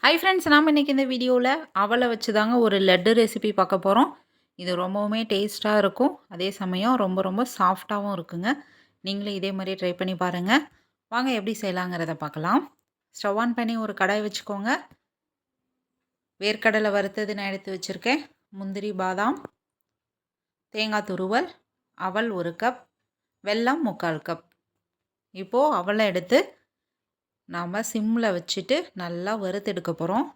Hi friends, நாம் இன்றைக்கி இந்த வீடியோவில் அவலை வச்சு தாங்க ஒரு லட்டு ரெசிபி பார்க்க போகிறோம். இது ரொம்பவுமே டேஸ்ட்டாக இருக்கும், அதே சமயம் ரொம்ப ரொம்ப சாஃப்டாகவும் இருக்குங்க. நீங்களும் இதே மாதிரி ட்ரை பண்ணி பாருங்கள். வாங்க எப்படி செய்யலாங்கிறத பார்க்கலாம். ஸ்டவ் ஆன் பண்ணி ஒரு கடாய் வச்சுக்கோங்க. வேர்க்கடலை வறுத்தது நான் எடுத்து வச்சுருக்கேன். முந்திரி, பாதாம், தேங்காய் துருவல், அவல் 1 கப், வெல்லம் 3/4 கப். இப்போது அவலை எடுத்து நாம் சிம்மில் வச்சுட்டு நல்லா வறுத்தெடுக்க போகிறோம்.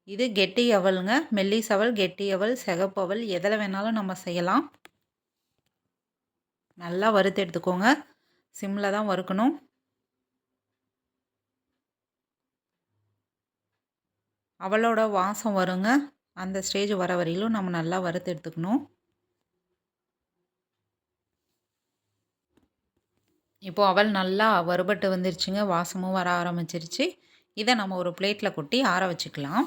இது கெட்டி அவலுங்க. மெல்லிஸ் அவல், கெட்டி அவல், சிகப்பு அவல் எதில் வேணாலும் நம்ம செய்யலாம். நல்லா வறுத்து எடுத்துக்கோங்க. சிம்மில் தான் வறுக்கணும். அவலோட வாசம் வருங்க. அந்த ஸ்டேஜ் வர வரையிலும் நம்ம நல்லா வறுத்து எடுத்துக்கணும். இப்போது அவல் நல்லா வறுபட்டு வந்துருச்சுங்க. வாசமும் வர ஆரம்பிச்சிருச்சு. இதை நம்ம ஒரு பிளேட்டில் கொட்டி ஆற வச்சுக்கலாம்.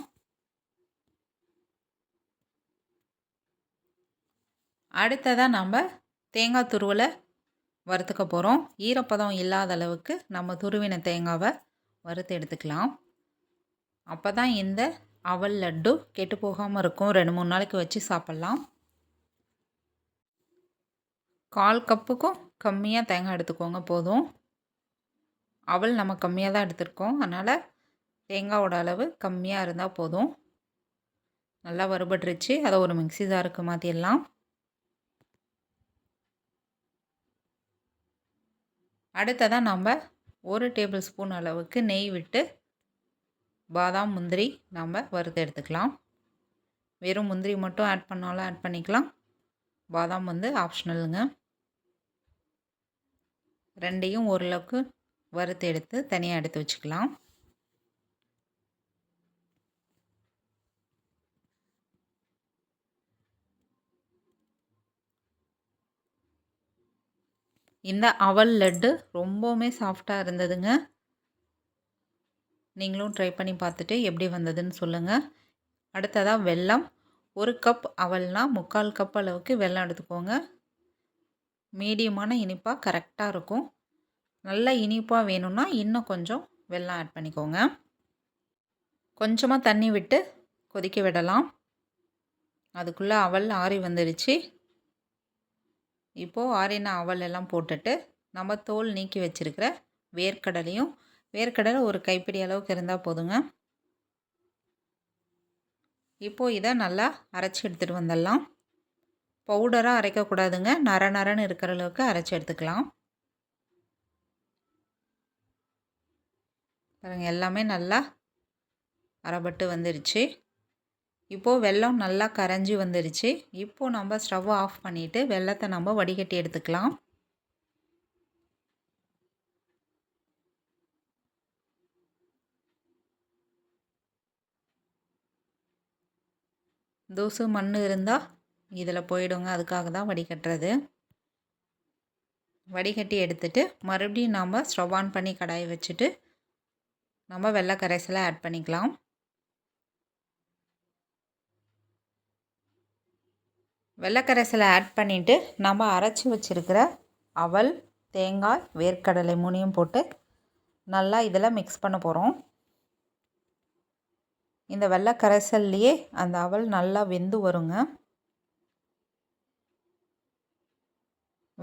அடுத்ததாக நம்ம தேங்காய் துருவலை வறுத்துக்க போகிறோம். ஈரப்பதம் இல்லாத அளவுக்கு நம்ம துருவின தேங்காவை வறுத்து எடுத்துக்கலாம். அப்போ தான் இந்த அவல் லட்டு கெட்டு போகாமல் இருக்கும். 2-3 நாளைக்கு வச்சு சாப்பிட்லாம். 1/4 கப்புக்கும் கம்மியாக தேங்காய் எடுத்துக்கோங்க போதும். அவல் நம்ம கம்மியாக தான் எடுத்துருக்கோம், அதனால் தேங்காயோட அளவு கம்மியாக இருந்தால் போதும். நல்லா வறுபட்டுருச்சு. அதை ஒரு மிக்ஸி ஜாருக்கு மாற்றிடலாம். அடுத்ததாக நம்ம 1 டேபிள் ஸ்பூன் அளவுக்கு நெய் விட்டு பாதாம், முந்திரி நம்ம வறுத்து எடுத்துக்கலாம். வெறும் முந்திரி மட்டும் ஆட் பண்ணாலும் ஆட் பண்ணிக்கலாம். பாதாம் வந்து ஆப்ஷனலுங்க. ரெண்டையும் ஓரளவுக்கு வறுத்து எடுத்து தனியாக எடுத்து வச்சுக்கலாம். இந்த அவல் லட்டு ரொம்பவுமே சாஃப்டாக இருந்ததுங்க. நீங்களும் ட்ரை பண்ணி பார்த்துட்டு எப்படி வந்ததுன்னு சொல்லுங்கள். அடுத்ததாக வெல்லம். 1 கப் அவல்னால் 3/4 கப் அளவுக்கு வெல்லம் எடுத்துக்கோங்க. மீடியமான இனிப்பாக கரெக்டாக இருக்கும். நல்ல இனிப்பாக வேணும்னா இன்னும் கொஞ்சம் வெல்லம் ஆட் பண்ணிக்கோங்க. கொஞ்சமாக தண்ணி விட்டு கொதிக்க விடலாம். அதுக்குள்ளே அவல் ஆறி வந்துடுச்சு. இப்போது ஆறின அவல் எல்லாம் போட்டுட்டு நம்ம தோல் நீக்கி வச்சுருக்கிற வேர்க்கடலை ஒரு கைப்பிடி அளவுக்கு இருந்தால் போதுங்க. இப்போது இதை நல்லா அரைச்சி எடுத்துகிட்டு வந்துடலாம். பவுடராக அரைக்கக்கூடாதுங்க, நரன்னு இருக்கிற அளவுக்கு அரைச்சி எடுத்துக்கலாம். பாருங்கள், எல்லாமே நல்லா அரைபட்டு வந்துருச்சு. இப்போது வெல்லம் நல்லா கரைஞ்சி வந்துருச்சு. இப்போது நம்ம ஸ்டவ் ஆஃப் பண்ணிவிட்டு வெல்லத்தை நம்ம வடிகட்டி எடுத்துக்கலாம். தூசு மண் இருந்தால் இதில் போயிடுங்க, அதுக்காக தான் வடிகட்டுறது. வடிகட்டி எடுத்துட்டு மறுபடியும் நாம் ஸ்டவ் ஆன் பண்ணி கடாயை வச்சுட்டு நம்ம வெள்ளை கரைசலை ஆட் பண்ணிக்கலாம். வெள்ளை கரைசலை ஆட் பண்ணிவிட்டு நம்ம அரைச்சி வச்சுருக்கிற அவல், தேங்காய், வேர்க்கடலை 3யும் போட்டு நல்லா இதில் மிக்ஸ் பண்ண போகிறோம். இந்த வெள்ளை கரைசல்லையே அந்த அவல் நல்லா வெந்து வருங்க.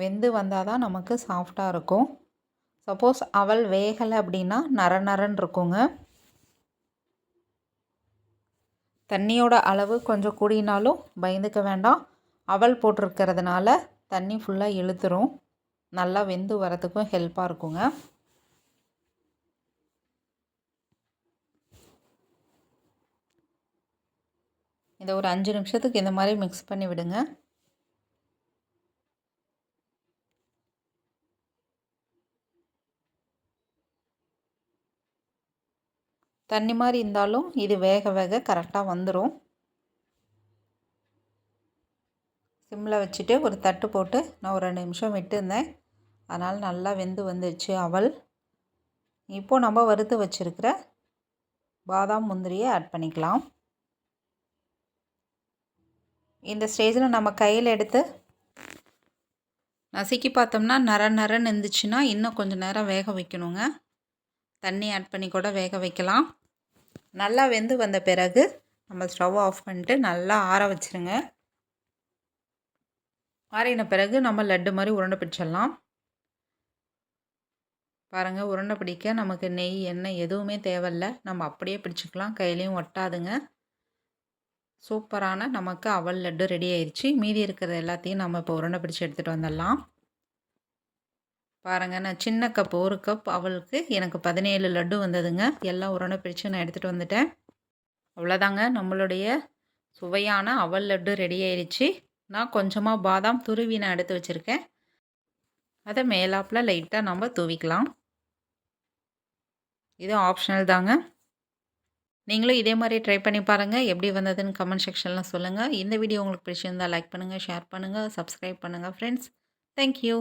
வெந்து வந்தால் தான் நமக்கு சாஃப்டாக இருக்கும். சப்போஸ் அவல் வேகலை அப்படின்னா நரன்னு இருக்குங்க. தண்ணியோட அளவு கொஞ்சம் கூடினாலும் பயந்துக்க வேண்டாம். அவல் போட்டிருக்கிறதுனால தண்ணி ஃபுல்லாக இழுத்துரும். நல்லா வெந்து வரதுக்கும் ஹெல்ப்பாக இருக்குங்க. இதை ஒரு 5 நிமிஷத்துக்கு இந்த மாதிரி மிக்ஸ் பண்ணி விடுங்க. தண்ணி மாதிரி இருந்தாலும் இது வேக வேக கரெக்டாக வந்துடும். சிம்மில் வச்சுட்டு ஒரு தட்டு போட்டு நான் ஒரு 2 நிமிஷம் விட்டுருந்தேன். அதனால் நல்லா வெந்து வந்துடுச்சு அவல். இப்போது நம்ம வறுத்து வச்சுருக்கிற பாதாம், முந்திரியை ஆட் பண்ணிக்கலாம். இந்த ஸ்டேஜில் நம்ம கையில் எடுத்து நசுக்கி பார்த்தோம்னா நரன்னு இருந்துச்சுன்னா இன்னும் கொஞ்சம் நேரம் வேக வைக்கணுங்க. தண்ணி ஆட் பண்ணி கூட வேக வைக்கலாம். நல்லா வெந்து வந்த பிறகு நம்ம ஸ்டவ் ஆஃப் பண்ணிட்டு நல்லா ஆற வச்சுருங்க. ஆறின பிறகு நம்ம லட்டு மாதிரி உருண்டை பிடிச்சிடலாம். பாருங்கள், உருண்டை பிடிக்க நமக்கு நெய் எண்ணெய் எதுவுமே தேவையில்ல. நம்ம அப்படியே பிடிச்சிக்கலாம், கையிலையும் ஒட்டாதுங்க. சூப்பரான நமக்கு அவல் லட்டு ரெடி ஆயிடுச்சு. மீதி இருக்கிறது எல்லாத்தையும் நம்ம இப்போ உருண்டை பிடிச்சி எடுத்துகிட்டு வந்துடலாம். பாருங்கள், நான் சின்ன கப் 1 கப் அவலுக்கு எனக்கு 17 லட்டு வந்ததுங்க. எல்லாம் உருண்டை பிடிச்சி நான் எடுத்துகிட்டு வந்துட்டேன். அவ்வளோதாங்க, நம்மளுடைய சுவையான அவல் லட்டு ரெடி ஆயிடுச்சு. நான் கொஞ்சமாக பாதாம் துருவி நான் எடுத்து வச்சுருக்கேன். அதை மேலாப்பில் லைட்டாக நம்ம தூவிக்கலாம். இது ஆப்ஷனல் தாங்க. நீங்களும் இதே மாதிரி ட்ரை பண்ணி பாருங்கள். எப்படி வந்ததுன்னு கமெண்ட் செக்ஷனில் சொல்லுங்கள். இந்த வீடியோ உங்களுக்கு பிடிச்சிருந்தால் லைக் பண்ணுங்கள், ஷேர் பண்ணுங்கள், சப்ஸ்கிரைப் பண்ணுங்கள் ஃப்ரெண்ட்ஸ். தேங்க்யூ.